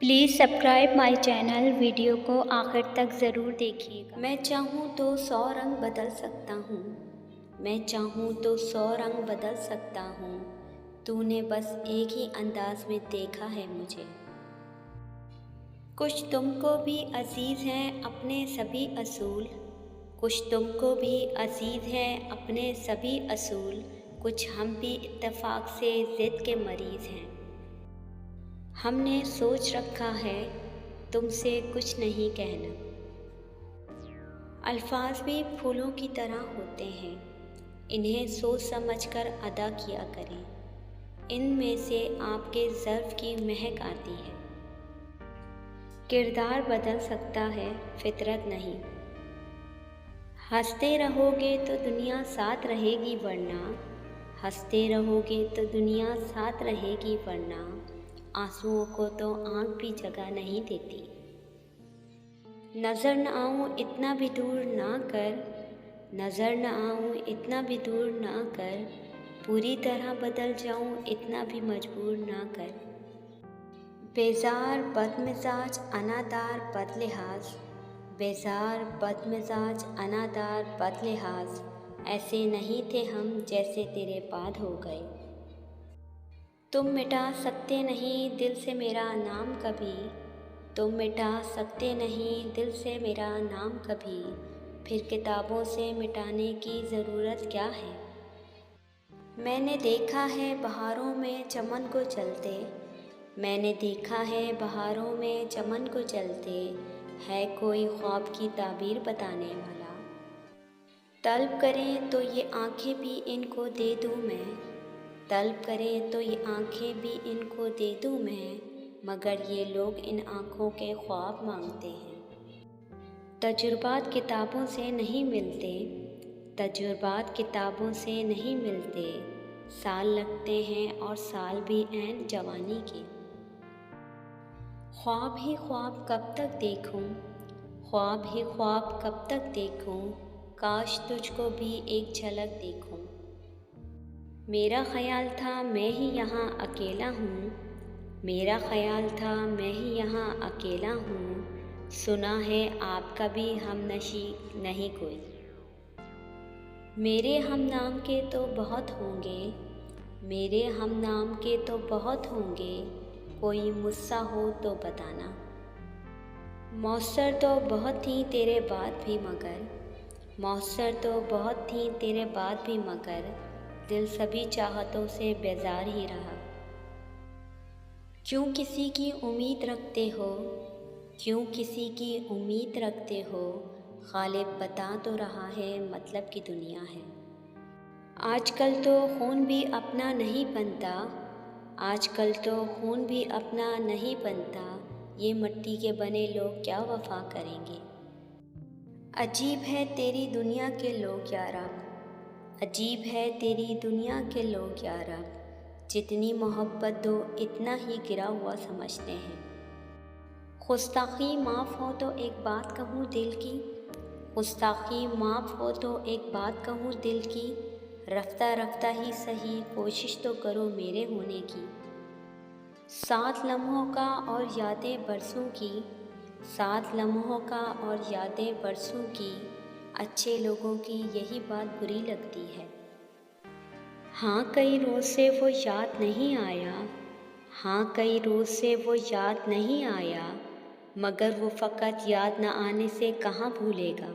Please subscribe my channel. Video को आखिर तक ज़रूर देखिएगा। मैं चाहूँ तो 100 रंग बदल सकता हूँ। मैं चाहूँ तो 100 रंग बदल सकता हूँ। तूने बस एक ही अंदाज में देखा है मुझे। कुछ तुमको भी अजीज़ हैं अपने सभी असूल। कुछ तुमको भी अजीज़ हैं अपने सभी असूल। कुछ हम भी इत्तेफाक से ज़िद के मरीज़ हैं। हमने सोच रखा है तुमसे कुछ नहीं कहना। अल्फाज भी फूलों की तरह होते हैं, इन्हें सोच समझकर अदा किया करें। इनमें से आपके ज़र्फ़ की महक आती है। किरदार बदल सकता है, फितरत नहीं। हंसते रहोगे तो दुनिया साथ रहेगी वरना, हंसते रहोगे तो दुनिया साथ रहेगी वरना, आंसुओं को तो आँख भी जगह नहीं देती। नज़र न आऊँ इतना भी दूर ना कर, नज़र न आऊँ इतना भी दूर ना कर, पूरी तरह बदल जाऊँ इतना भी मजबूर ना कर। बेजार बदमिजाज अनादार बदलिहाज, बेजार बदमिजाज अनादार बदलिहाज, ऐसे नहीं थे हम जैसे तेरे बाद हो गए। तुम मिटा सकते नहीं दिल से मेरा नाम कभी, तुम मिटा सकते नहीं दिल से मेरा नाम कभी, फिर किताबों से मिटाने की ज़रूरत क्या है। मैंने देखा है बहारों में चमन को चलते, मैंने देखा है बहारों में चमन को चलते, है कोई ख्वाब की ताबीर बताने वाला। तलब करें तो ये आँखें भी इनको दे दूँ मैं, तलब करें तो ये आँखें भी इनको दे दूँ मैं, मगर ये लोग इन आँखों के ख्वाब मांगते हैं। तजुर्बात किताबों से नहीं मिलते, तजुर्बात किताबों से नहीं मिलते, साल लगते हैं और साल भी ऐन जवानी के। ख्वाब ही ख्वाब कब तक देखूं, ख्वाब ही ख्वाब कब तक देखूं, काश तुझको भी एक झलक देखूं। मेरा ख़याल था मैं ही यहाँ अकेला हूँ, मेरा ख़याल था मैं ही यहाँ अकेला हूँ, सुना है आपका भी हमनशी नहीं कोई। मेरे हम नाम के तो बहुत होंगे, मेरे हम नाम के तो बहुत होंगे, कोई मुझसा हो तो बताना। मौसर तो बहुत थी तेरे बाद भी मगर, मौसर तो बहुत थी तेरे बाद भी मगर, दिल सभी चाहतों से बेजार ही रहा। क्यों किसी की उम्मीद रखते हो, क्यों किसी की उम्मीद रखते हो, गालिब बता तो रहा है मतलब की दुनिया है। आजकल तो खून भी अपना नहीं बनता, आजकल तो खून भी अपना नहीं बनता, ये मिट्टी के बने लोग क्या वफा करेंगे। अजीब है तेरी दुनिया के लोग यारा, अजीब है तेरी दुनिया के लोग यारा, जितनी मोहब्बत दो इतना ही गिरा हुआ समझते हैं। गुस्ताखी माफ़ हो तो एक बात कहूँ दिल की, गुस्ताखी माफ़ हो तो एक बात कहूँ दिल की, रफ्ता रफ्ता ही सही कोशिश तो करो मेरे होने की। 7 लम्हों का और यादें बरसों की, 7 लम्हों का और यादें बरसों की, अच्छे लोगों की यही बात बुरी लगती है। हाँ कई रोज़ से वो याद नहीं आया, हाँ कई रोज़ से वो याद नहीं आया, मगर वो फ़कत याद न आने से कहाँ भूलेगा।